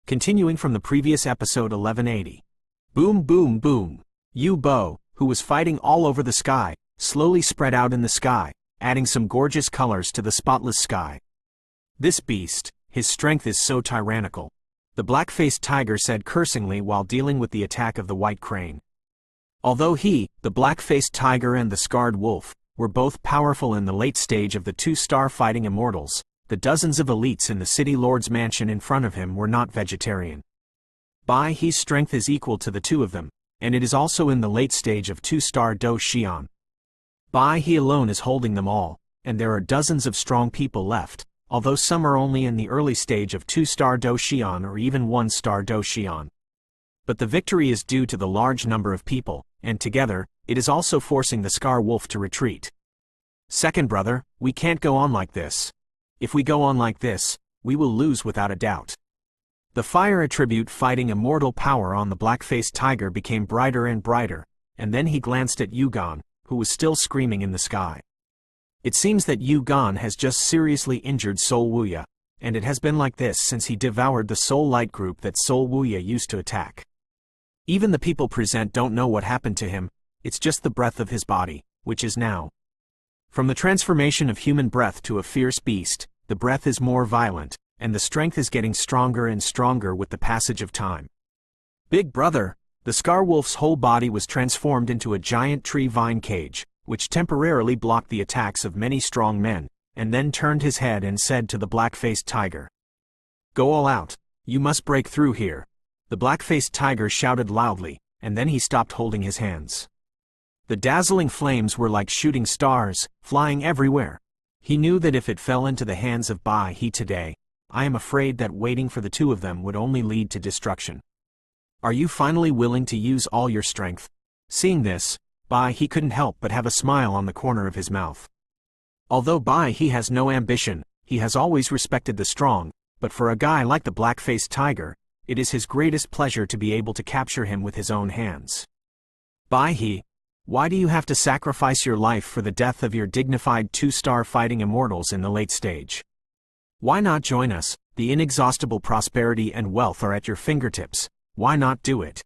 Continuing from the previous episode 1180. Boom boom boom. U-Bo, who was fighting all over the sky, slowly spread out in the sky, adding some gorgeous colors to the spotless sky. This beast, his strength is so tyrannical. The black-faced tiger said cursingly while dealing with the attack of the white crane. Although he, the black-faced tiger and the scarred wolf, were both powerful in the late stage of the two-star fighting immortals, the dozens of elites in the city lord's mansion in front of him were not vegetarian. Btth's strength is equal to the two of them, and it is also in the late stage of two-star Do Xian. Btth alone is holding them all, and there are dozens of strong people left, although some are only in the early stage of two-star Do Xian or even one-star Do Xian. But the victory is due to the large number of people, and together, it is also forcing the Scar Wolf to retreat. Second brother, we can't go on like this. If we go on like this, we will lose without a doubt. The fire attribute fighting immortal power on the black-faced tiger became brighter and brighter, and then he glanced at Yugan, who was still screaming in the sky. It seems that Yugan has just seriously injured Soul Wuya, and it has been like this since he devoured the Soul Light group that Soul Wuya used to attack. Even the people present don't know what happened to him, it's just the breath of his body, which is now. From the transformation of human breath to a fierce beast, the breath is more violent, and the strength is getting stronger and stronger with the passage of time. Big brother, the Scar Wolf's whole body was transformed into a giant tree vine cage, which temporarily blocked the attacks of many strong men, and then turned his head and said to the black-faced tiger, "Go all out, you must break through here." The black-faced tiger shouted loudly, and then he stopped holding his hands. The dazzling flames were like shooting stars, flying everywhere. He knew that if it fell into the hands of Btth today, I am afraid that waiting for the two of them would only lead to destruction. Are you finally willing to use all your strength? Seeing this, Btth couldn't help but have a smile on the corner of his mouth. Although Btth has no ambition, he has always respected the strong, but for a guy like the black-faced tiger, it is his greatest pleasure to be able to capture him with his own hands. Btth, why do you have to sacrifice your life for the death of your dignified two-star fighting immortals in the late stage? Why not join us? The inexhaustible prosperity and wealth are at your fingertips. Why not do it?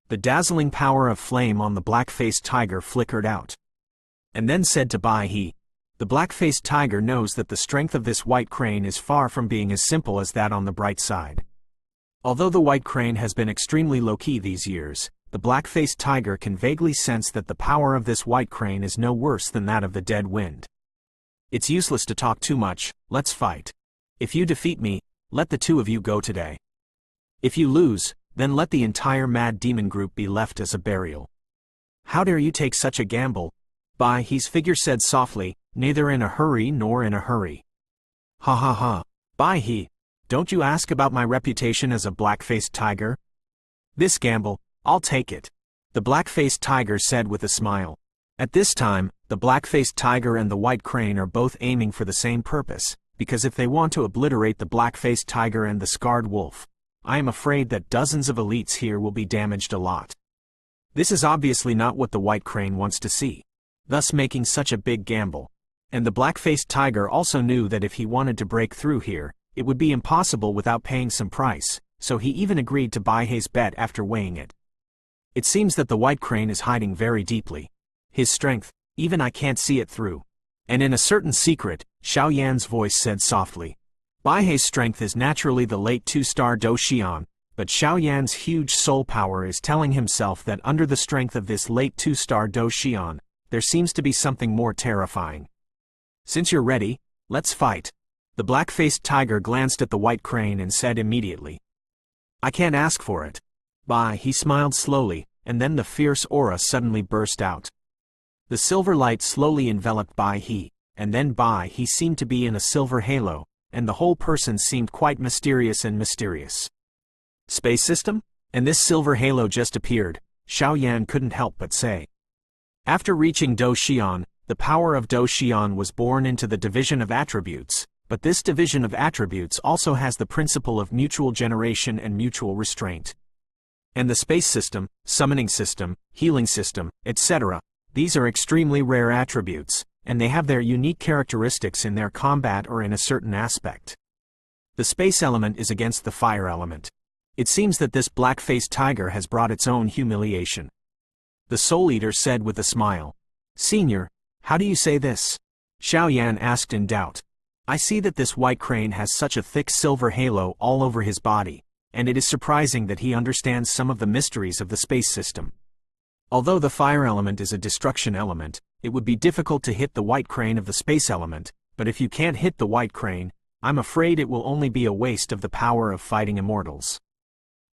The dazzling power of flame on the black-faced tiger flickered out. And then said to Btth, the black-faced tiger knows that the strength of this white crane is far from being as simple as that on the bright side. Although the white crane has been extremely low-key these years, the black-faced tiger can vaguely sense that the power of this white crane is no worse than that of the dead wind. It's useless to talk too much, let's fight. If you defeat me, let the two of you go today. If you lose, then let the entire mad demon group be left as a burial. How dare you take such a gamble? Btth's figure said softly, neither in a hurry nor in a hurry. Ha ha ha. Btth, don't you ask about my reputation as a black-faced tiger? This gamble, I'll take it. The black-faced tiger said with a smile. At this time, the black-faced tiger and the white crane are both aiming for the same purpose, because if they want to obliterate the black-faced tiger and the scarred wolf, I am afraid that dozens of elites here will be damaged a lot. This is obviously not what the white crane wants to see, thus making such a big gamble. And the black-faced tiger also knew that if he wanted to break through here, it would be impossible without paying some price, so he even agreed to Btth's bet after weighing it. It seems that the white crane is hiding very deeply. His strength, even I can't see it through. And in a certain secret, Xiao Yan's voice said softly. Btth's strength is naturally the late two-star Do Xian, but Xiao Yan's huge soul power is telling himself that under the strength of this late two-star Do Xian, there seems to be something more terrifying. Since you're ready, let's fight. The black-faced tiger glanced at the white crane and said immediately. I can't ask for it. Btth smiled slowly, and then the fierce aura suddenly burst out. The silver light slowly enveloped Btth, and then Btth seemed to be in a silver halo, and the whole person seemed quite mysterious and mysterious. Space system? And this silver halo just appeared, Xiao Yan couldn't help but say. After reaching Do Xian, the power of Do Xian was born into the division of attributes, but this division of attributes also has the principle of mutual generation and mutual restraint. And the space system, summoning system, healing system, etc., these are extremely rare attributes, and they have their unique characteristics in their combat or in a certain aspect. The space element is against the fire element, It seems that this black-faced tiger has brought its own humiliation. The Soul Eater said with a smile. Senior, how do you say this? Xiao Yan asked in doubt. I see that this white crane has such a thick silver halo all over his body, and it is surprising that he understands some of the mysteries of the space system. Although the fire element is a destruction element, it would be difficult to hit the white crane of the space element, but if you can't hit the white crane, I'm afraid it will only be a waste of the power of fighting immortals.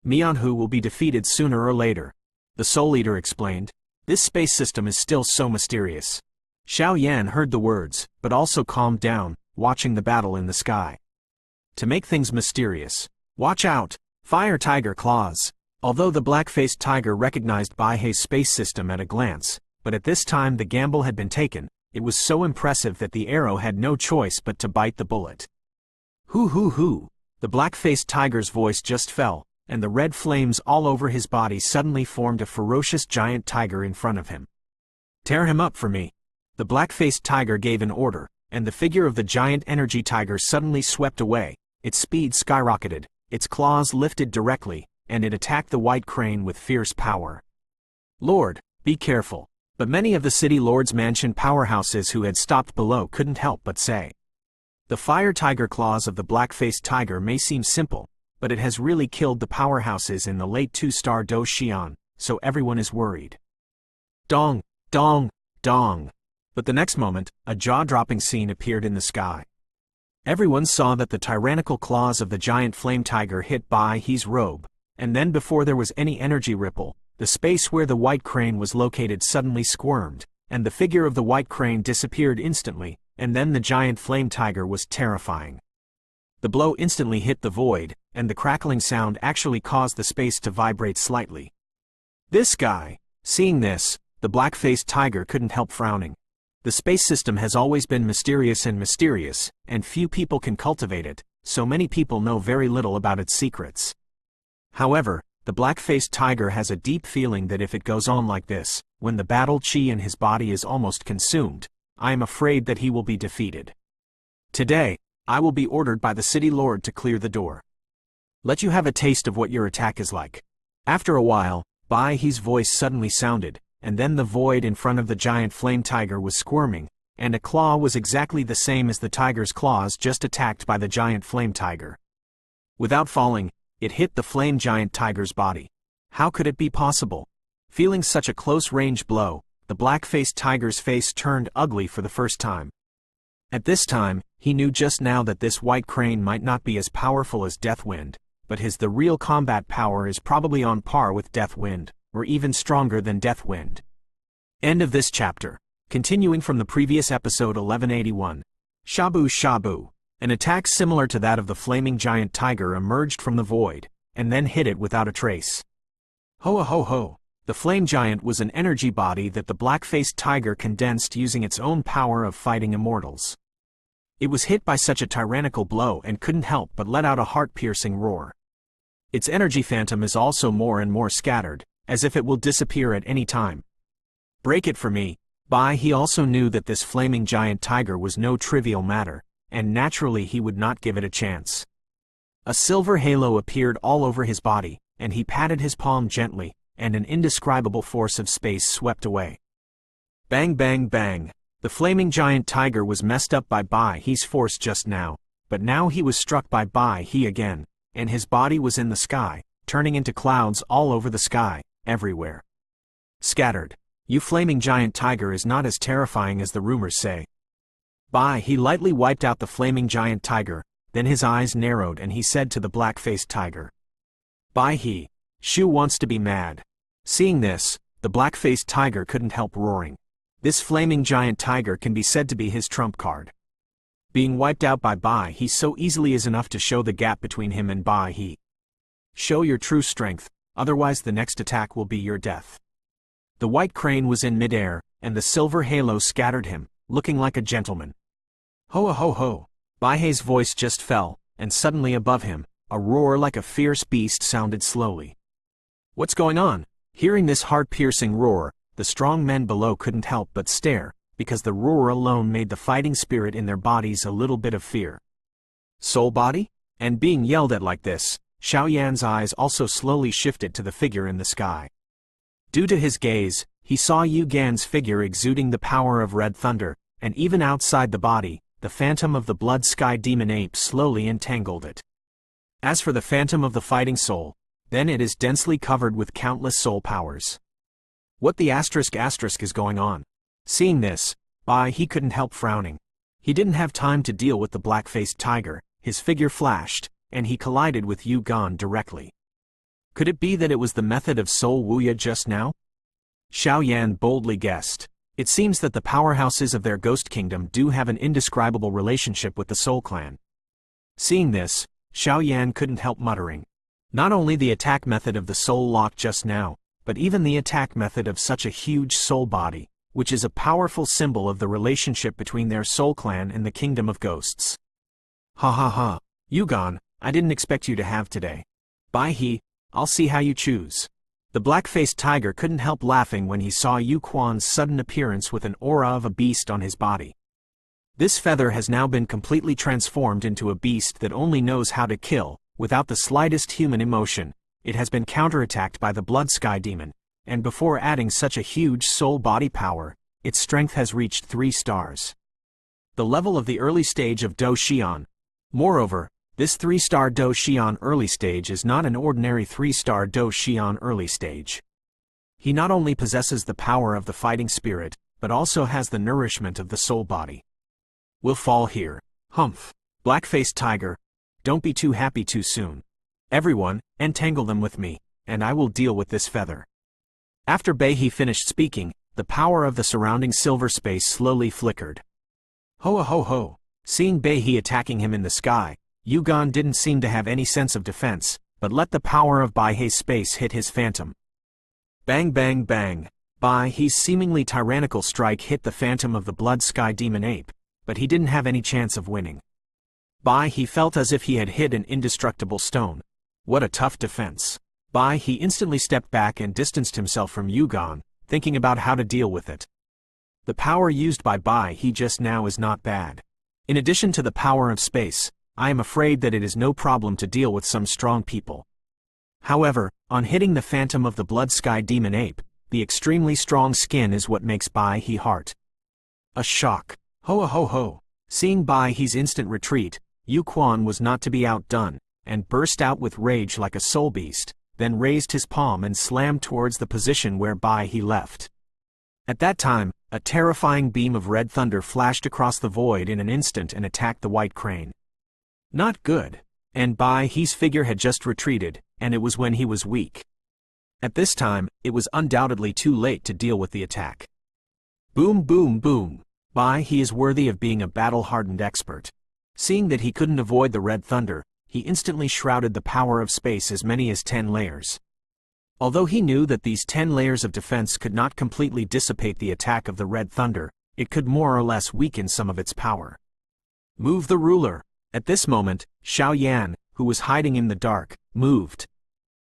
Mianhu will be defeated sooner or later, the Soul Eater explained. This space system is still so mysterious. Xiao Yan heard the words, but also calmed down, watching the battle in the sky. To make things mysterious, watch out, fire tiger claws. Although the black-faced tiger recognized Baihe's space system at a glance, but at this time the gamble had been taken, it was so impressive that the arrow had no choice but to bite the bullet. Hoo hoo hoo! The black-faced tiger's voice just fell, and the red flames all over his body suddenly formed a ferocious giant tiger in front of him. Tear him up for me! The black-faced tiger gave an order, and the figure of the giant energy tiger suddenly swept away, its speed skyrocketed, its claws lifted directly, and it attacked the white crane with fierce power. Lord, be careful! But many of the city lord's mansion powerhouses who had stopped below couldn't help but say. The fire tiger claws of the black-faced tiger may seem simple, but it has really killed the powerhouses in the late 2-star Do Xian, so everyone is worried. Dong, dong, dong. But the next moment, a jaw-dropping scene appeared in the sky. Everyone saw that the tyrannical claws of the giant flame tiger hit Baihe's robe, and then before there was any energy ripple, the space where the white crane was located suddenly squirmed, and the figure of the white crane disappeared instantly, and then the giant flame tiger was terrifying. The blow instantly hit the void, and the crackling sound actually caused the space to vibrate slightly. This guy! Seeing this, the black-faced tiger couldn't help frowning. The space system has always been mysterious, and few people can cultivate it, so many people know very little about its secrets. However, the black-faced tiger has a deep feeling that if it goes on like this, when the battle chi in his body is almost consumed, I am afraid that he will be defeated. Today, I will be ordered by the city lord to clear the door. Let you have a taste of what your attack is like. After a while, Baihe's voice suddenly sounded, and then the void in front of the giant flame tiger was squirming, and a claw was exactly the same as the tiger's claws just attacked by the giant flame tiger. Without falling, it hit the flame giant tiger's body. How could it be possible? Feeling such a close-range blow, the black-faced tiger's face turned ugly for the first time. At this time, he knew just now that this white crane might not be as powerful as Deathwind, but the real combat power is probably on par with Deathwind, or even stronger than Deathwind. End of this chapter. Continuing from the previous episode 1181. Shabu Shabu. An attack similar to that of the flaming giant tiger emerged from the void, and then hit it without a trace. Ho ho ho! The flame giant was an energy body that the black-faced tiger condensed using its own power of fighting immortals. It was hit by such a tyrannical blow and couldn't help but let out a heart-piercing roar. Its energy phantom is also more and more scattered, as if it will disappear at any time. Break it for me. He also knew that this flaming giant tiger was no trivial matter, and naturally he would not give it a chance. A silver halo appeared all over his body, and he patted his palm gently, and an indescribable force of space swept away. Bang bang bang! The flaming giant tiger was messed up by Baihe's force just now, but now he was struck by Baihe again, and his body was in the sky, turning into clouds all over the sky, everywhere. Scattered. You flaming giant tiger is not as terrifying as the rumors say. Baihe lightly wiped out the flaming giant tiger, then his eyes narrowed and he said to the black-faced tiger. Baihe, Shu wants to be mad. Seeing this, the black-faced tiger couldn't help roaring. This flaming giant tiger can be said to be his trump card. Being wiped out by Baihe so easily is enough to show the gap between him and Baihe. Show your true strength, otherwise the next attack will be your death. The white crane was in midair, and the silver halo scattered him, looking like a gentleman. Ho ho ho! Baihe's voice just fell, and suddenly above him, a roar like a fierce beast sounded slowly. What's going on? Hearing this heart-piercing roar, the strong men below couldn't help but stare, because the roar alone made the fighting spirit in their bodies a little bit of fear. Soul body? And being yelled at like this, Xiaoyan's eyes also slowly shifted to the figure in the sky. Due to his gaze, he saw Yugan's figure exuding the power of red thunder, and even outside the body, the phantom of the blood sky demon ape slowly entangled it. As for the phantom of the fighting soul, then it is densely covered with countless soul powers. What the asterisk is going on? Seeing this, he couldn't help frowning. He didn't have time to deal with the black-faced tiger, his figure flashed, and he collided with Yugan directly. Could it be that it was the method of Soul Wuya just now? Xiaoyan boldly guessed. It seems that the powerhouses of their ghost kingdom do have an indescribable relationship with the Soul Clan. Seeing this, Xiaoyan couldn't help muttering. Not only the attack method of the Soul Lock just now, but even the attack method of such a huge soul body, which is a powerful symbol of the relationship between their Soul Clan and the Kingdom of Ghosts. Ha ha ha, Yugan, I didn't expect you to have today. I'll see how you choose. The black-faced tiger couldn't help laughing when he saw Yuquan's sudden appearance with an aura of a beast on his body. This feather has now been completely transformed into a beast that only knows how to kill, without the slightest human emotion. It has been counterattacked by the blood sky demon, and before adding such a huge soul body power, its strength has reached 3 stars. The level of the early stage of Do Xian. Moreover, this 3-star Do Xian early stage is not an ordinary 3-star Do Xian early stage. He not only possesses the power of the fighting spirit, but also has the nourishment of the soul body. We'll fall here. Humph. Black-faced tiger. Don't be too happy too soon. Everyone, entangle them with me, and I will deal with this feather. After Btth2 finished speaking, the power of the surrounding silver space slowly flickered. Ho ho ho. Seeing Btth2 attacking him in the sky, Yugan didn't seem to have any sense of defense, but let the power of Btth2's space hit his phantom. Bang bang bang. Btth2's seemingly tyrannical strike hit the phantom of the blood sky demon ape, but he didn't have any chance of winning. Btth2 felt as if he had hit an indestructible stone. What a tough defense. Btth2 instantly stepped back and distanced himself from Yugan, thinking about how to deal with it. The power used by Btth2 just now is not bad. In addition to the power of space, I am afraid that it is no problem to deal with some strong people. However, on hitting the phantom of the blood sky demon ape, the extremely strong skin is what makes Btth2 heart. A shock. Ho ho ho. Seeing Btth2's instant retreat, Yuquan was not to be outdone, and burst out with rage like a soul beast, then raised his palm and slammed towards the position where Btth2 left. At that time, a terrifying beam of red thunder flashed across the void in an instant and attacked the white crane. Not good. And Btth2's figure had just retreated, and it was when he was weak. At this time, it was undoubtedly too late to deal with the attack. Boom boom boom. Btth2 is worthy of being a battle-hardened expert. Seeing that he couldn't avoid the red thunder, he instantly shrouded the power of space as many as 10 layers. Although he knew that these 10 layers of defense could not completely dissipate the attack of the red thunder, it could more or less weaken some of its power. Move the ruler. At this moment, Xiaoyan, who was hiding in the dark, moved.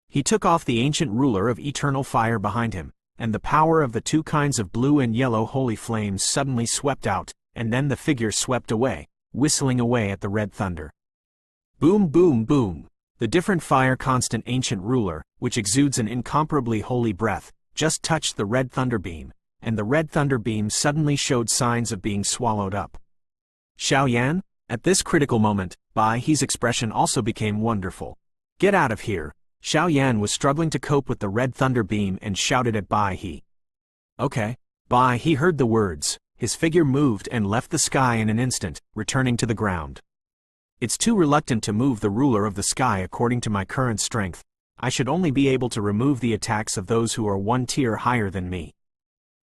He took off the ancient ruler of eternal fire behind him, and the power of the 2 kinds of blue and yellow holy flames suddenly swept out, and then the figure swept away, whistling away at the red thunder. Boom boom boom. The different fire constant ancient ruler, which exudes an incomparably holy breath, just touched the red thunder beam, and the red thunder beam suddenly showed signs of being swallowed up. Xiaoyan? At this critical moment, Btth2's expression also became wonderful. Get out of here. Xiaoyan was struggling to cope with the red thunder beam and shouted at Btth2. Okay. Btth2 heard the words, his figure moved and left the sky in an instant, returning to the ground. It's too reluctant to move the ruler of the sky according to my current strength. I should only be able to remove the attacks of those who are 1 tier higher than me.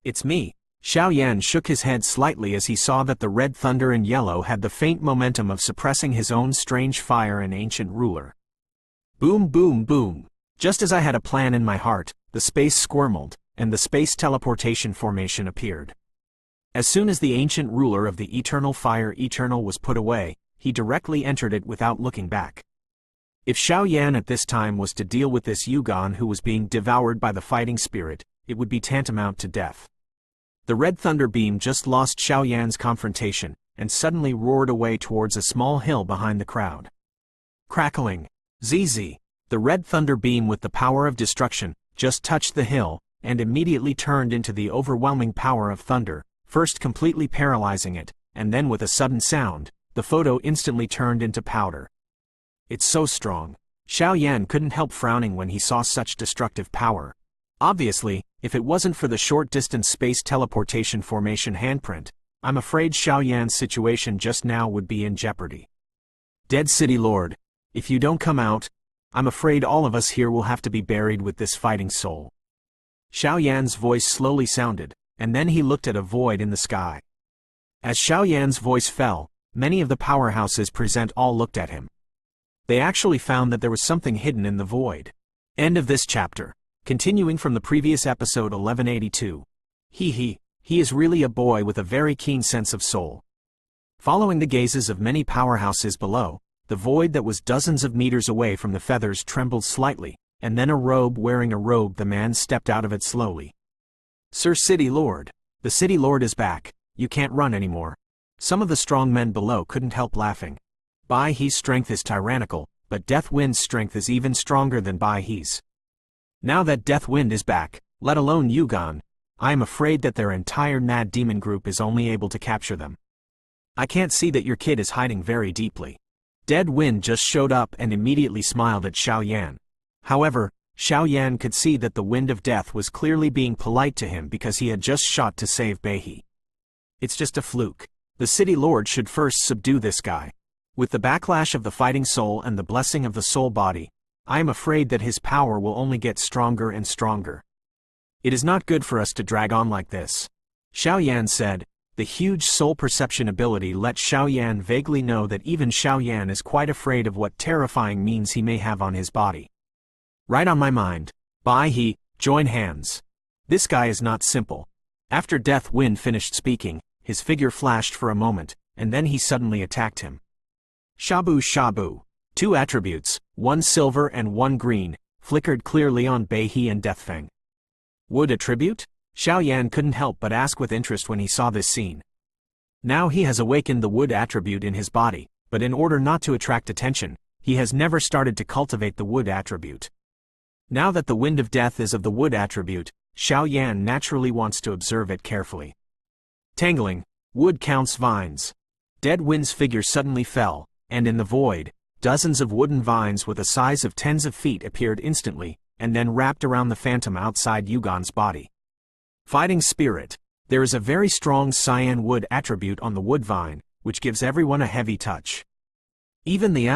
It's me. Xiaoyan shook his head slightly as he saw that the red thunder and yellow had the faint momentum of suppressing his own strange fire and ancient ruler. Boom boom boom. Just as I had a plan in my heart, the space squirmeled, and the space teleportation formation appeared. As soon as the ancient ruler of the eternal fire eternal was put away, he directly entered it without looking back. If Xiaoyan at this time was to deal with this Yugan who was being devoured by the fighting spirit, it would be tantamount to death. The red thunder beam just lost Xiaoyan's confrontation, and suddenly roared away towards a small hill behind the crowd. Crackling. ZZ. The red thunder beam with the power of destruction just touched the hill, and immediately turned into the overwhelming power of thunder, first completely paralyzing it, and then with a sudden sound, the photo instantly turned into powder. It's so strong. Xiao Yan couldn't help frowning when he saw such destructive power. Obviously, if it wasn't for the short-distance space teleportation formation handprint, I'm afraid Xiao Yan's situation just now would be in jeopardy. Dead City Lord, if you don't come out, I'm afraid all of us here will have to be buried with this fighting soul. Xiao Yan's voice slowly sounded, and then he looked at a void in the sky. As Xiao Yan's voice fell, many of the powerhouses present all looked at him. They actually found that there was something hidden in the void. End of this chapter. Continuing from the previous episode 1182. He is really a boy with a very keen sense of soul. Following the gazes of many powerhouses below, the void that was dozens of meters away from the feathers trembled slightly, and then wearing a robe, the man stepped out of it slowly. Sir City Lord. The City Lord is back, you can't run anymore. Some of the strong men below couldn't help laughing. Btth's strength is tyrannical, but Deathwind's strength is even stronger than Btth's. Now that Deathwind is back, let alone Yugan, I am afraid that their entire Mad Demon group is only able to capture them. I can't see that your kid is hiding very deeply. Deadwind just showed up and immediately smiled at Xiao Yan. However, Xiao Yan could see that the Wind of Death was clearly being polite to him because he had just shot to save Btth. It's just a fluke. The City Lord should first subdue this guy. With the backlash of the fighting soul and the blessing of the soul body, I am afraid that his power will only get stronger and stronger. It is not good for us to drag on like this. Xiao Yan said. The huge soul perception ability let Xiao Yan vaguely know that even Xiao Yan is quite afraid of what terrifying means he may have on his body. Right on my mind. Btth, join hands. This guy is not simple. After Deathwind finished speaking, his figure flashed for a moment, and then he suddenly attacked him. Shabu Shabu. 2 attributes, 1 silver and 1 green, flickered clearly on Btth and Deathfang. Wood attribute? Xiao Yan couldn't help but ask with interest when he saw this scene. Now he has awakened the wood attribute in his body, but in order not to attract attention, he has never started to cultivate the wood attribute. Now that the Wind of Death is of the wood attribute, Xiao Yan naturally wants to observe it carefully. Tangling. Wood counts vines. Deadwind's figure suddenly fell, and in the void, dozens of wooden vines with a size of tens of feet appeared instantly, and then wrapped around the phantom outside Yugan's body. Fighting Spirit. There is a very strong cyan wood attribute on the wood vine, which gives everyone a heavy touch. Even the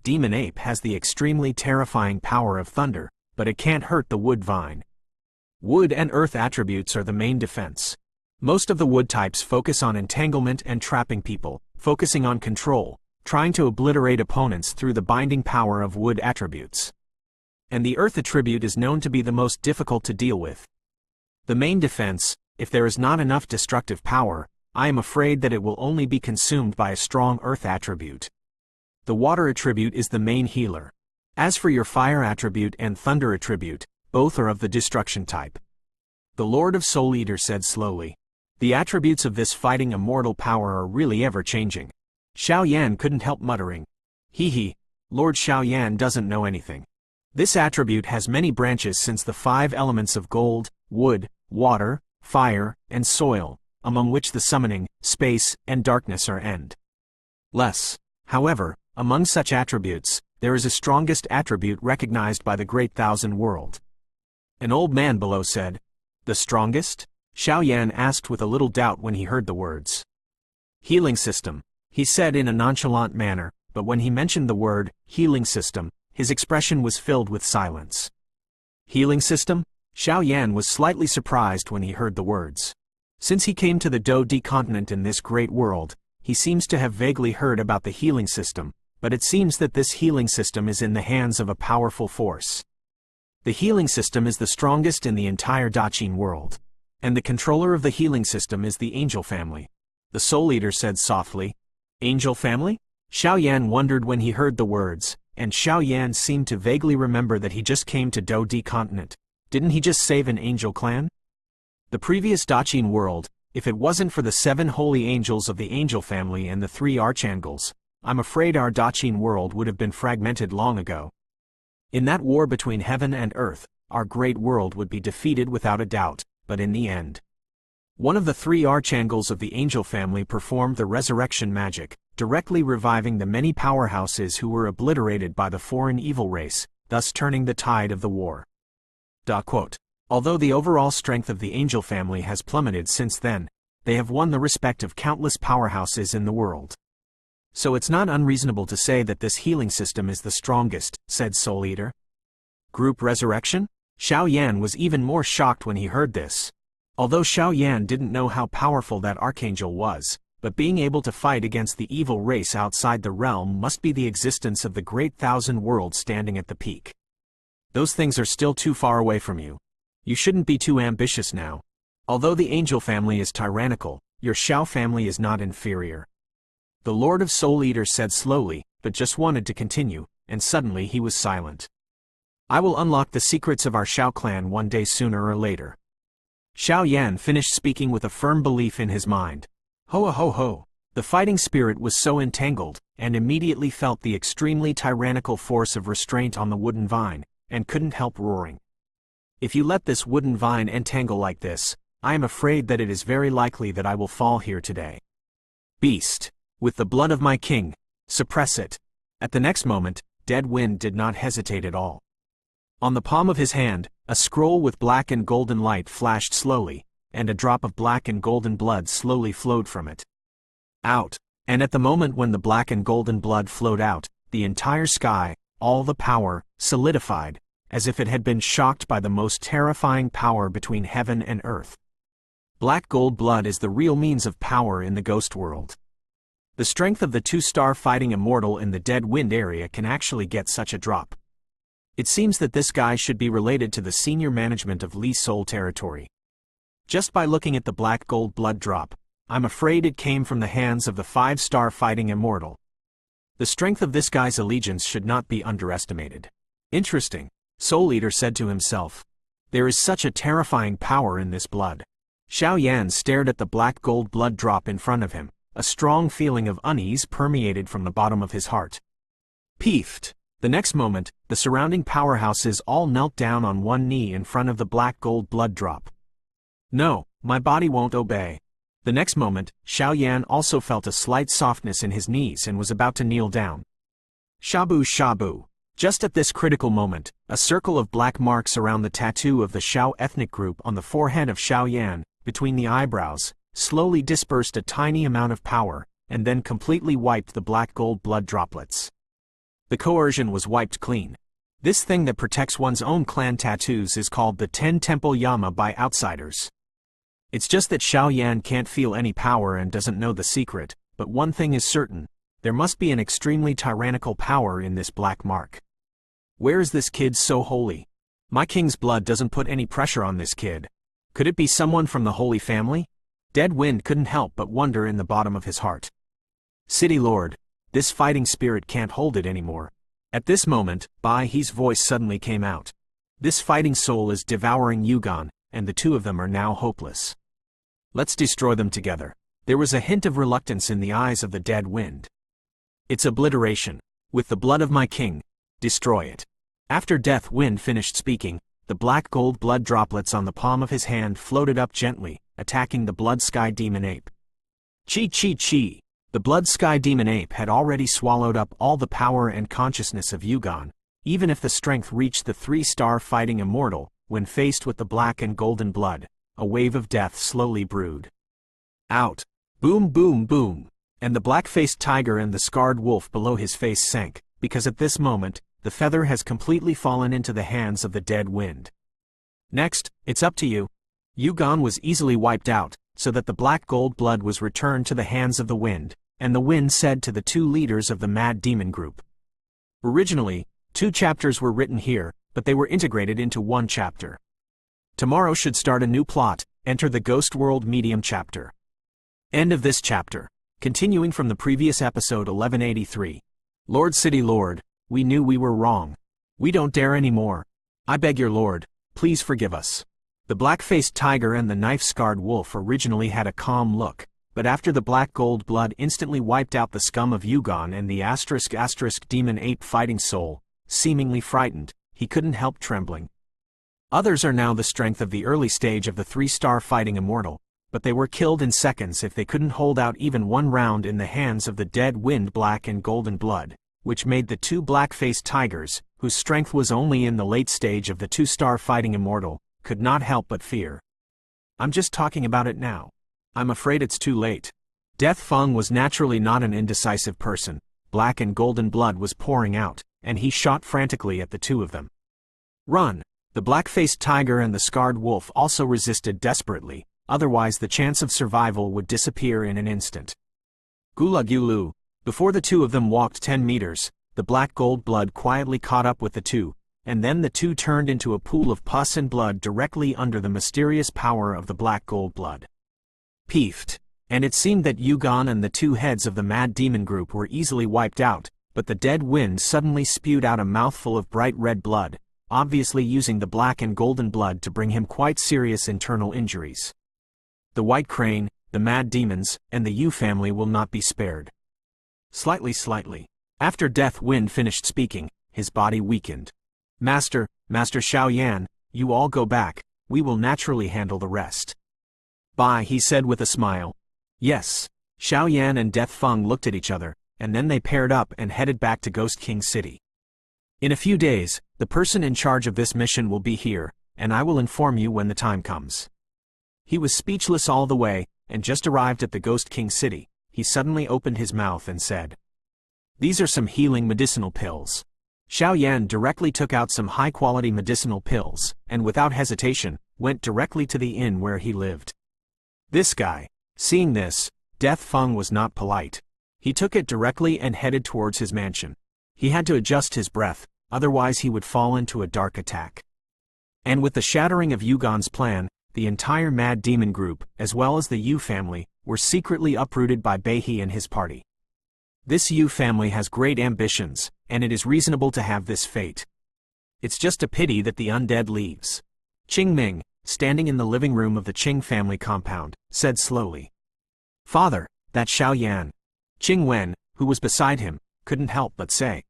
** demon ape has the extremely terrifying power of thunder, but it can't hurt the wood vine. Wood and earth attributes are the main defense. Most of the wood types focus on entanglement and trapping people, focusing on control, trying to obliterate opponents through the binding power of wood attributes. And the earth attribute is known to be the most difficult to deal with. The main defense, if there is not enough destructive power, I am afraid that it will only be consumed by a strong earth attribute. The water attribute is the main healer. As for your fire attribute and thunder attribute, both are of the destruction type. The Lord of Soul Eater said slowly. The attributes of this fighting immortal power are really ever-changing. Xiao Yan couldn't help muttering. Lord Xiao Yan doesn't know anything. This attribute has many branches since the 5 elements of gold, wood, water, fire, and soil, among which the summoning, space, and darkness are endless. However, among such attributes, there is a strongest attribute recognized by the Great Thousand World. An old man below said. The strongest? Xiao Yan asked with a little doubt when he heard the words. Healing system, he said in a nonchalant manner, but when he mentioned the word, healing system, his expression was filled with silence. Healing system? Xiao Yan was slightly surprised when he heard the words. Since he came to the Btth continent in this great world, he seems to have vaguely heard about the healing system, but it seems that this healing system is in the hands of a powerful force. The healing system is the strongest in the entire Btth world. And the controller of the healing system is the Angel family. The Soul Eater said softly. Angel family? Xiao Yan wondered when he heard the words, and Xiao Yan seemed to vaguely remember that he just came to Btth continent. Didn't he just save an angel clan? The previous Btth world, if it wasn't for the 7 holy angels of the angel family and the 3 archangels, I'm afraid our Btth world would have been fragmented long ago. In that war between heaven and earth, our great world would be defeated without a doubt, but in the end, one of the three archangels of the angel family performed the resurrection magic, directly reviving the many powerhouses who were obliterated by the foreign evil race, thus turning the tide of the war. Although the overall strength of the angel family has plummeted since then, they have won the respect of countless powerhouses in the world. So it's not unreasonable to say that this healing system is the strongest, said Soul Eater. Group resurrection? Xiao Yan was even more shocked when he heard this. Although Xiao Yan didn't know how powerful that archangel was, but being able to fight against the evil race outside the realm must be the existence of the great thousand worlds standing at the peak. Those things are still too far away from you. You shouldn't be too ambitious now. Although the angel family is tyrannical, your Xiao family is not inferior. The Lord of Soul Eater said slowly, but just wanted to continue, and suddenly he was silent. I will unlock the secrets of our Xiao clan one day sooner or later. Xiao Yan finished speaking with a firm belief in his mind. Ho ho ho! The fighting spirit was so entangled, and immediately felt the extremely tyrannical force of restraint on the wooden vine, and couldn't help roaring. If you let this wooden vine entangle like this, I am afraid that it is very likely that I will fall here today. Beast! With the blood of my king, suppress it. At the next moment, Dead Wind did not hesitate at all. On the palm of his hand, a scroll with black and golden light flashed slowly, and a drop of black and golden blood slowly flowed from it. Out. And at the moment when the black and golden blood flowed out, the entire sky, all the power, solidified, as if it had been shocked by the most terrifying power between heaven and earth. Black gold blood is the real means of power in the ghost world. The strength of the two-star fighting immortal in the Dead Wind area can actually get such a drop. It seems that this guy should be related to the senior management of Li Soul territory. Just by looking at the black gold blood drop, I'm afraid it came from the hands of the 5-star fighting immortal. The strength of this guy's allegiance should not be underestimated. Interesting, Soul Eater said to himself. There is such a terrifying power in this blood. Xiao Yan stared at the black gold blood drop in front of him. A strong feeling of unease permeated from the bottom of his heart. Btth2. The next moment, the surrounding powerhouses all knelt down on one knee in front of the black gold blood drop. No, my body won't obey. The next moment, Xiao Yan also felt a slight softness in his knees and was about to kneel down. Shabu shabu. Just at this critical moment, a circle of black marks around the tattoo of the Xiao ethnic group on the forehead of Xiao Yan, between the eyebrows, slowly dispersed a tiny amount of power, and then completely wiped the black gold blood droplets. The coercion was wiped clean. This thing that protects one's own clan tattoos is called the 10 Temple Yama by outsiders. It's just that Xiao Yan can't feel any power and doesn't know the secret, but one thing is certain, there must be an extremely tyrannical power in this black mark. Where is this kid so holy? My king's blood doesn't put any pressure on this kid. Could it be someone from the Holy Family? Dead Wind couldn't help but wonder in the bottom of his heart. City Lord, this fighting spirit can't hold it anymore. At this moment, Btth's voice suddenly came out. This fighting soul is devouring Yugan, and the two of them are now hopeless. Let's destroy them together. There was a hint of reluctance in the eyes of the Dead Wind. It's obliteration. With the blood of my king, destroy it. After Death Wind finished speaking, the black gold blood droplets on the palm of his hand floated up gently, attacking the Blood Sky Demon Ape. Chi chi chi! The Blood Sky Demon Ape had already swallowed up all the power and consciousness of Yugan, even if the strength reached the 3-star fighting immortal. When faced with the black and golden blood, a wave of death slowly brewed. Out! Boom boom boom! And the black-faced tiger and the scarred wolf below his face sank, because at this moment, the feather has completely fallen into the hands of the Dead Wind. Next, it's up to you. Yugan was easily wiped out, so that the black gold blood was returned to the hands of the wind, and the wind said to the two leaders of the Mad Demon group. Originally, 2 chapters were written here, but they were integrated into 1 chapter. Tomorrow should start a new plot, enter the Ghost World Medium chapter. End of this chapter. Continuing from the previous episode 1183. Lord City Lord, we knew we were wrong. We don't dare anymore. I beg your lord, please forgive us. The black-faced tiger and the knife-scarred wolf originally had a calm look, but after the black gold blood instantly wiped out the scum of Yugan and the *** demon ape fighting soul, seemingly frightened, he couldn't help trembling. Others are now the strength of the early stage of the 3-star fighting immortal, but they were killed in seconds if they couldn't hold out even one round in the hands of the dead wind black and golden blood, which made the 2 black-faced tigers, whose strength was only in the late stage of the 2-star fighting immortal, could not help but fear. I'm just talking about it now. I'm afraid it's too late. Btth2 was naturally not an indecisive person. Black and golden blood was pouring out, and he shot frantically at the 2 of them. Run! The black-faced tiger and the scarred wolf also resisted desperately, otherwise the chance of survival would disappear in an instant. Gulagulu. Before the 2 of them walked 10 meters, the black gold blood quietly caught up with the 2, and then the 2 turned into a pool of pus and blood directly under the mysterious power of the black gold blood. Btth2. And it seemed that Yugan and the 2 heads of the mad demon group were easily wiped out, but the dead wind suddenly spewed out a mouthful of bright red blood, obviously using the black and golden blood to bring him quite serious internal injuries. The white crane, the mad demons, and the Yu family will not be spared. Slightly. After Death Wind finished speaking, his body weakened. Master Xiaoyan, you all go back, we will naturally handle the rest. Bye, he said with a smile. Yes. Xiaoyan and Btth2 looked at each other, and then they paired up and headed back to Ghost King City. In a few days, the person in charge of this mission will be here, and I will inform you when the time comes. He was speechless all the way, and just arrived at the Ghost King City, he suddenly opened his mouth and said, "These are some healing medicinal pills." Xiaoyan directly took out some high-quality medicinal pills, and without hesitation, went directly to the inn where he lived. This guy. Seeing this, Btth2 was not polite. He took it directly and headed towards his mansion. He had to adjust his breath, otherwise he would fall into a dark attack. And with the shattering of Yugan's plan, the entire mad demon group, as well as the Yu family, were secretly uprooted by Btth2 and his party. This Yu family has great ambitions, and it is reasonable to have this fate. It's just a pity that the undead leaves. Qingming, standing in the living room of the Qing family compound, said slowly. Father, that's Xiaoyan. Qingwen, who was beside him, couldn't help but say.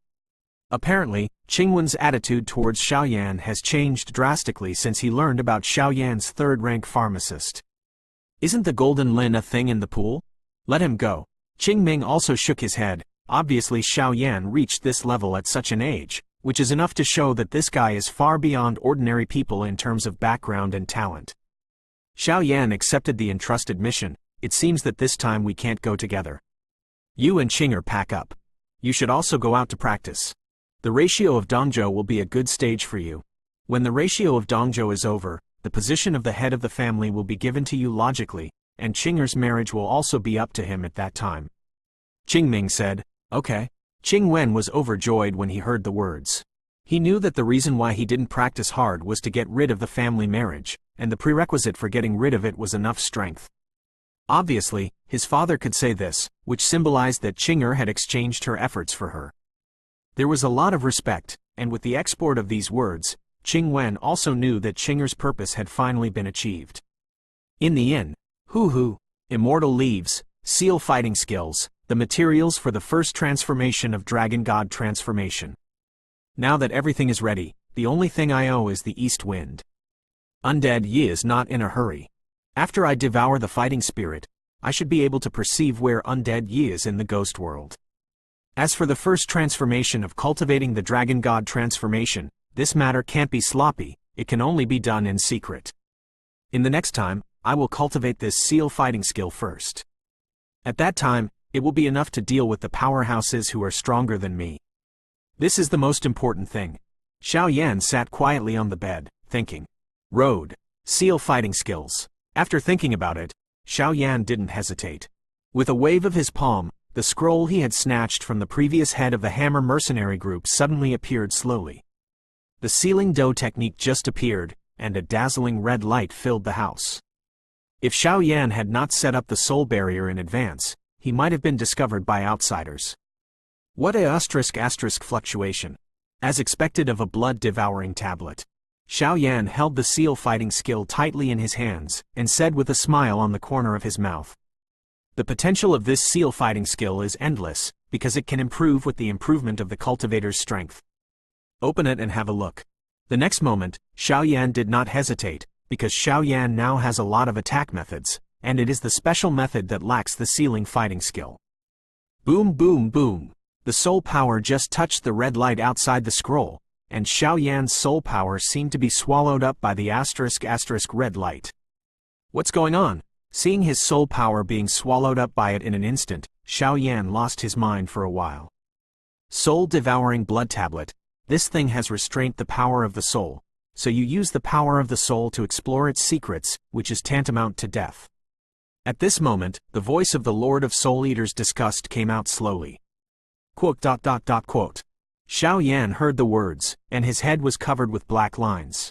Apparently, Qingwen's attitude towards Xiaoyan has changed drastically since he learned about Xiaoyan's third-rank pharmacist. Isn't the golden lin a thing in the pool? Let him go. Qingming also shook his head. Obviously Xiaoyan reached this level at such an age, which is enough to show that this guy is far beyond ordinary people in terms of background and talent. Xiaoyan accepted the entrusted mission. It seems that this time we can't go together. You and Qinger pack up. You should also go out to practice. The ratio of Dongzhou will be a good stage for you. When the ratio of Dongzhou is over, the position of the head of the family will be given to you logically, and Qinger's marriage will also be up to him at that time. Qingming said, Okay. Qingwen was overjoyed when he heard the words. He knew that the reason why he didn't practice hard was to get rid of the family marriage, and the prerequisite for getting rid of it was enough strength. Obviously, his father could say this, which symbolized that Qinger had exchanged her efforts for her. There was a lot of respect, and with the export of these words, Qingwen also knew that Qinger's purpose had finally been achieved. In the inn, Hoo-hoo, immortal leaves, seal fighting skills, the materials for the first transformation of Dragon God transformation. Now that everything is ready, the only thing I owe is the east wind. Undead Yi is not in a hurry. After I devour the fighting spirit, I should be able to perceive where Undead Yi is in the ghost world. As for the first transformation of cultivating the Dragon God transformation, this matter can't be sloppy, it can only be done in secret. In the next time, I will cultivate this seal fighting skill first. At that time, it will be enough to deal with the powerhouses who are stronger than me. This is the most important thing. Xiaoyan sat quietly on the bed, thinking. Road. Seal fighting skills. After thinking about it, Xiaoyan didn't hesitate. With a wave of his palm, the scroll he had snatched from the previous head of the Hammer mercenary group suddenly appeared slowly. The sealing dough technique just appeared, and a dazzling red light filled the house. If Xiaoyan had not set up the soul barrier in advance, he might have been discovered by outsiders. What a ** fluctuation. As expected of a blood-devouring tablet. Xiaoyan held the seal fighting skill tightly in his hands, and said with a smile on the corner of his mouth. The potential of this seal fighting skill is endless, because it can improve with the improvement of the cultivator's strength. Open it and have a look. The next moment, Xiaoyan did not hesitate, because Xiaoyan now has a lot of attack methods, and it is the special method that lacks the ceiling fighting skill. Boom boom boom. The soul power just touched the red light outside the scroll, and Xiaoyan's soul power seemed to be swallowed up by the *** red light. What's going on? Seeing his soul power being swallowed up by it in an instant, Xiaoyan lost his mind for a while. Soul devouring blood tablet. This thing has restrained the power of the soul, so you use the power of the soul to explore its secrets, which is tantamount to death. At this moment, the voice of the Lord of Soul Eater's disgust came out slowly. Quote. Xiaoyan heard the words, and his head was covered with black lines.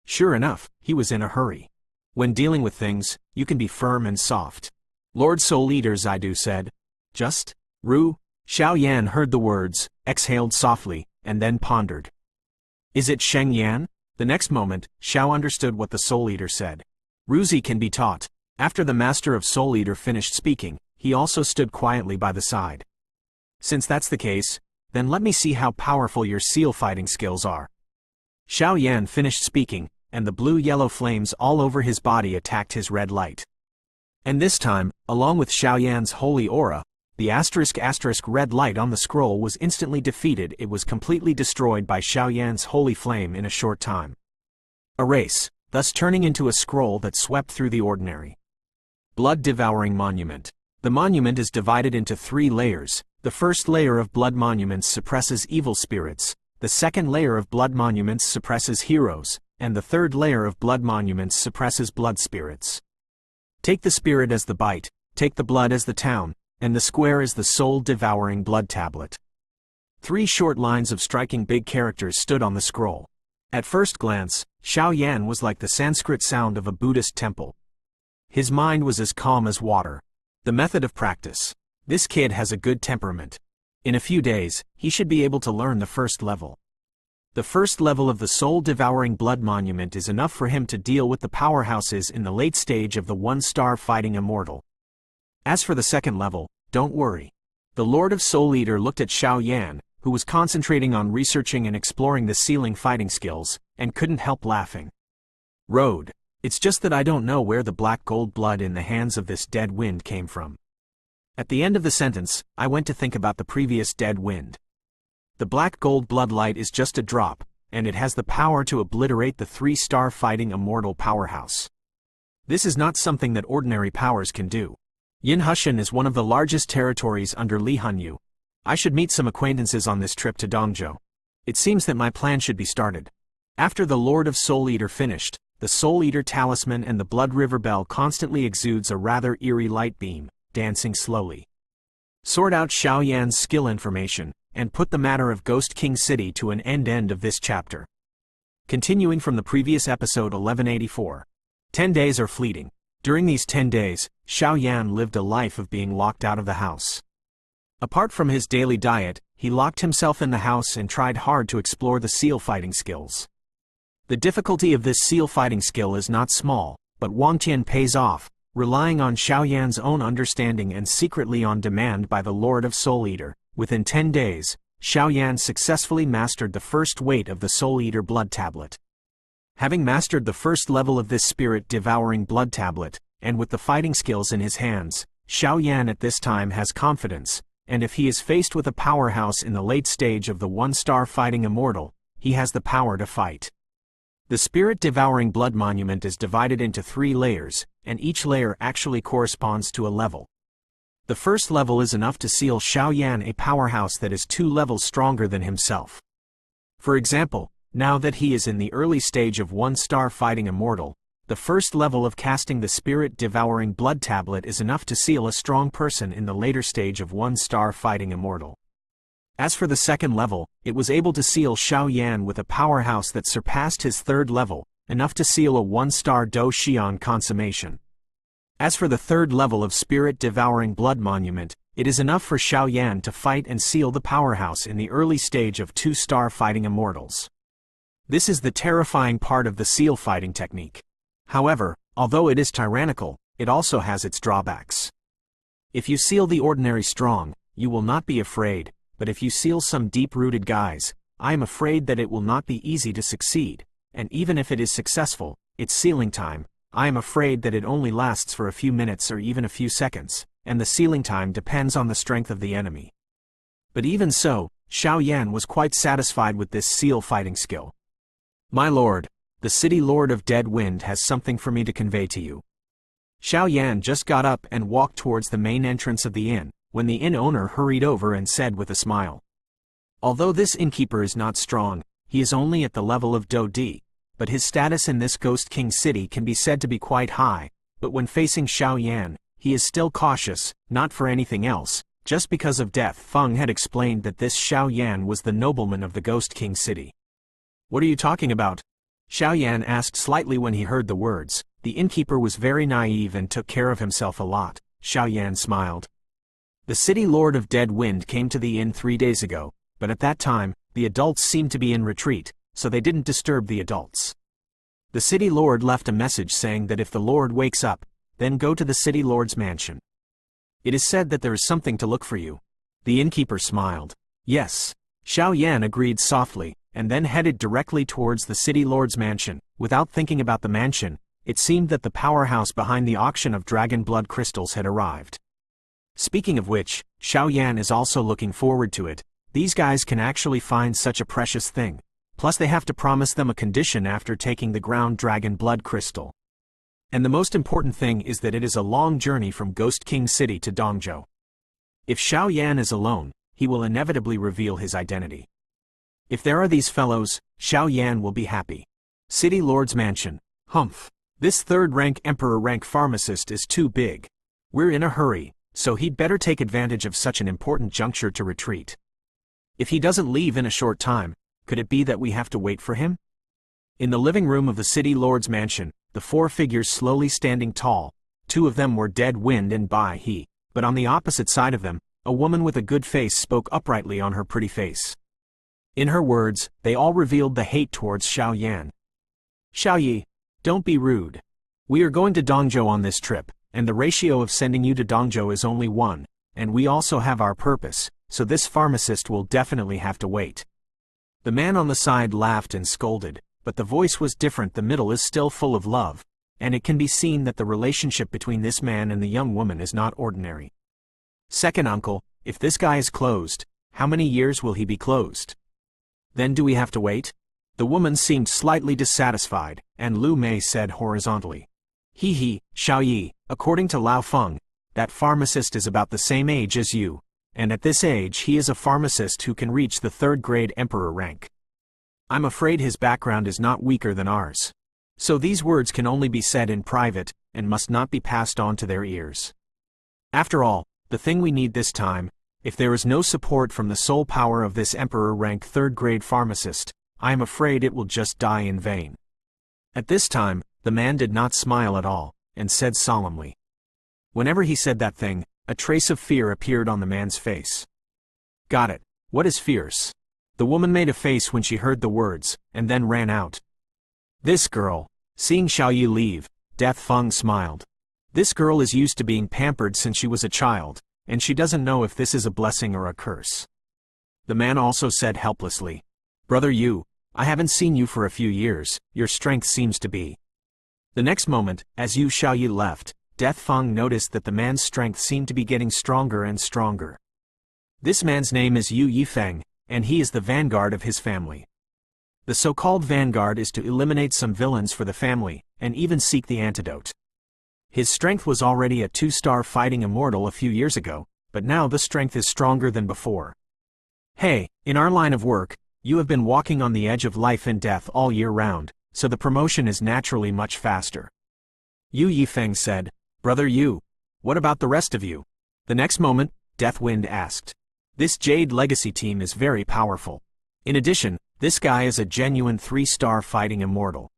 Sure enough, he was in a hurry. When dealing with things, you can be firm and soft. Lord Soul Eater Zaidu said. Just? Ru? Xiaoyan heard the words, exhaled softly, and then pondered. Is it Sheng Yan? The next moment, Xiao understood what the Soul Eater said. Ruzi can be taught. After the Master of Soul Eater finished speaking, he also stood quietly by the side. Since that's the case, then let me see how powerful your seal fighting skills are. Xiaoyan finished speaking, and the blue-yellow flames all over his body attacked his red light. And this time, along with Xiaoyan's holy aura, the ** red light on the scroll was instantly defeated. It was completely destroyed by Xiaoyan's holy flame in a short time. Erase, thus turning into a scroll that swept through the ordinary. Blood-devouring monument. The monument is divided into 3 layers. The first layer of blood monuments suppresses evil spirits, the second layer of blood monuments suppresses heroes, and the third layer of blood monuments suppresses blood spirits. Take the spirit as the bite, take the blood as the town, and the square is the soul-devouring blood tablet. 3 short lines of striking big characters stood on the scroll. At first glance, Xiaoyan was like the Sanskrit sound of a Buddhist temple. His mind was as calm as water. The method of practice. This kid has a good temperament. In a few days, he should be able to learn the first level. The first level of the soul-devouring blood monument is enough for him to deal with the powerhouses in the late stage of the 1-star fighting immortal. As for the second level, don't worry. The Lord of Soul Eater looked at Xiaoyan, who was concentrating on researching and exploring the ceiling fighting skills, and couldn't help laughing. Road. It's just that I don't know where the black gold blood in the hands of this dead wind came from. At the end of the sentence, I went to think about the previous dead wind. The black gold blood light is just a drop, and it has the power to obliterate the 3-star fighting immortal powerhouse. This is not something that ordinary powers can do. Yinhushan is one of the largest territories under Li Hanyu. I should meet some acquaintances on this trip to Dongzhou. It seems that my plan should be started. After the Lord of Soul Eater finished, the Soul Eater talisman and the Blood River Bell constantly exudes a rather eerie light beam, dancing slowly. Sort out Xiaoyan's skill information, and put the matter of Ghost King City to an end of this chapter. Continuing from the previous episode 1184. 10 days are fleeting. During these 10 days, Xiaoyan lived a life of being locked out of the house. Apart from his daily diet, he locked himself in the house and tried hard to explore the seal fighting skills. The difficulty of this seal fighting skill is not small, but Wang Tian pays off, relying on Xiaoyan's own understanding and secretly on demand by the Lord of Soul Eater. Within 10 days, Xiaoyan successfully mastered the first weight of the Soul Eater blood tablet. Having mastered the first level of this spirit-devouring blood tablet, and with the fighting skills in his hands, Xiaoyan at this time has confidence, and if he is faced with a powerhouse in the late stage of the 1-star fighting immortal, he has the power to fight. The spirit-devouring blood monument is divided into 3 layers, and each layer actually corresponds to a level. The first level is enough to seal Xiaoyan a powerhouse that is 2 levels stronger than himself. For example, now that he is in the early stage of 1-star fighting immortal, the first level of casting the spirit-devouring blood tablet is enough to seal a strong person in the later stage of 1-star fighting immortal. As for the second level, it was able to seal Xiaoyan with a powerhouse that surpassed his 3rd level, enough to seal a 1-star Do Xian consummation. As for the 3rd level of spirit-devouring blood monument, it is enough for Xiaoyan to fight and seal the powerhouse in the early stage of 2-star fighting immortals. This is the terrifying part of the seal fighting technique. However, although it is tyrannical, it also has its drawbacks. If you seal the ordinary strong, you will not be afraid, but if you seal some deep-rooted guys, I am afraid that it will not be easy to succeed, and even if it is successful, its sealing time, I am afraid that it only lasts for a few minutes or even a few seconds, and the sealing time depends on the strength of the enemy. But even so, Xiao Yan was quite satisfied with this seal fighting skill. My lord, the city lord of Dead Wind has something for me to convey to you. Xiao Yan just got up and walked towards the main entrance of the inn, when the inn owner hurried over and said with a smile. Although this innkeeper is not strong, he is only at the level of Do D, but his status in this Ghost King city can be said to be quite high, but when facing Xiao Yan, he is still cautious, not for anything else, just because of death. Feng had explained that this Xiao Yan was the nobleman of the Ghost King city. What are you talking about? Xiao Yan asked slightly when he heard the words. The innkeeper was very naive and took care of himself a lot. Xiao Yan smiled. The city lord of Dead Wind came to the inn 3 days ago, but at that time, the adults seemed to be in retreat, so they didn't disturb the adults. The city lord left a message saying that if the lord wakes up, then go to the city lord's mansion. It is said that there is something to look for you. The innkeeper smiled. Yes. Xiao Yan agreed softly, and then headed directly towards the city lord's mansion. Without thinking about the mansion, it seemed that the powerhouse behind the auction of dragon blood crystals had arrived. Speaking of which, Xiao Yan is also looking forward to it. These guys can actually find such a precious thing. Plus they have to promise them a condition after taking the ground dragon blood crystal. And the most important thing is that it is a long journey from Ghost King City to Dongzhou. If Xiao Yan is alone, he will inevitably reveal his identity. If there are these fellows, Xiao Yan will be happy. City Lord's Mansion. Humph. This third-rank Emperor rank pharmacist is too big. We're in a hurry, so he'd better take advantage of such an important juncture to retreat. If he doesn't leave in a short time, could it be that we have to wait for him? In the living room of the City Lord's Mansion, the 4 figures slowly standing tall, 2 of them were Dead Wind and Bai He, but on the opposite side of them, a woman with a good face spoke uprightly on her pretty face. In her words, they all revealed the hate towards Xiao Yan. Xiao Yi, don't be rude. We are going to Dongzhou on this trip, and the ratio of sending you to Dongzhou is only 1, and we also have our purpose, so this pharmacist will definitely have to wait. The man on the side laughed and scolded, but the voice was different. The middle is still full of love, and it can be seen that the relationship between this man and the young woman is not ordinary. Second uncle, if this guy is closed, how many years will he be closed? Then do we have to wait? The woman seemed slightly dissatisfied, and Lu Mei said horizontally. He, Xiao Yi, according to Lao Feng, that pharmacist is about the same age as you, and at this age he is a pharmacist who can reach the 3rd grade emperor rank. I'm afraid his background is not weaker than ours. So these words can only be said in private, and must not be passed on to their ears. After all, the thing we need this time, if there is no support from the soul power of this emperor rank 3rd grade pharmacist, I am afraid it will just die in vain. At this time, the man did not smile at all, and said solemnly. Whenever he said that thing, a trace of fear appeared on the man's face. Got it. What is fierce? The woman made a face when she heard the words, and then ran out. This girl. Seeing Xiao Yi leave, Death Feng smiled. This girl is used to being pampered since she was a child, and she doesn't know if this is a blessing or a curse. The man also said helplessly, Brother Yu, I haven't seen you for a few years, your strength seems to be. The next moment, as Yu Xiao Yi left, Death Feng noticed that the man's strength seemed to be getting stronger and stronger. This man's name is Yu Yifeng, and he is the vanguard of his family. The so-called vanguard is to eliminate some villains for the family, and even seek the antidote. His strength was already a 2-star fighting immortal a few years ago, but now the strength is stronger than before. Hey, in our line of work, you have been walking on the edge of life and death all year round, so the promotion is naturally much faster. Yu Yifeng said, Brother Yu, what about the rest of you? The next moment, Deathwind asked. This Jade Legacy team is very powerful. In addition, this guy is a genuine 3-star fighting immortal.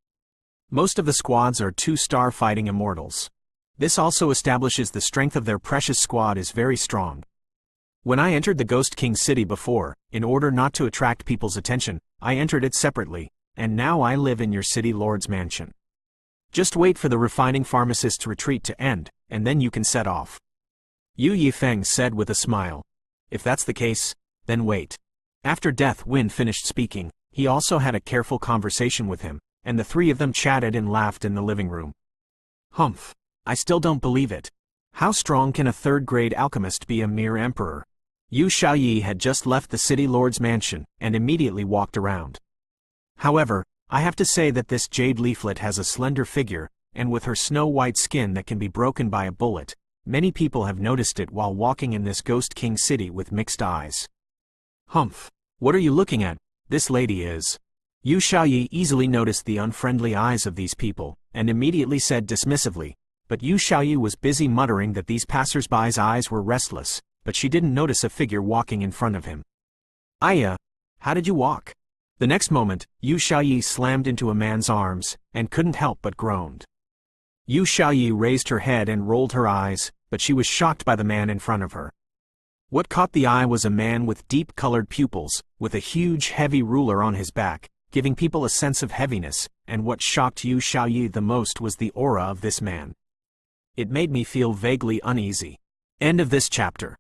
Most of the squads are 2-star fighting immortals. This also establishes the strength of their precious squad is very strong. When I entered the Ghost King City before, in order not to attract people's attention, I entered it separately, and now I live in your city lord's mansion. Just wait for the refining pharmacist's retreat to end, and then you can set off. Yu Yifeng said with a smile. If that's the case, then wait. After Btth2 finished speaking, he also had a careful conversation with him, and the three of them chatted and laughed in the living room. Humph. I still don't believe it. How strong can a third-grade alchemist be a mere emperor? Yu Xiaoyi had just left the city lord's mansion, and immediately walked around. However, I have to say that this jade leaflet has a slender figure, and with her snow-white skin that can be broken by a bullet, many people have noticed it while walking in this Ghost King city with mixed eyes. Humph. What are you looking at? This lady is. Yu Xiaoyi easily noticed the unfriendly eyes of these people, and immediately said dismissively, but Yu Xiaoyi was busy muttering that these passers-by's eyes were restless, but she didn't notice a figure walking in front of him. Aya, how did you walk? The next moment, Yu Xiaoyi slammed into a man's arms, and couldn't help but groaned. Yu Xiaoyi raised her head and rolled her eyes, but she was shocked by the man in front of her. What caught the eye was a man with deep-colored pupils, with a huge heavy ruler on his back, giving people a sense of heaviness, and what shocked Yu Xiaoyi the most was the aura of this man. It made me feel vaguely uneasy. End of this chapter.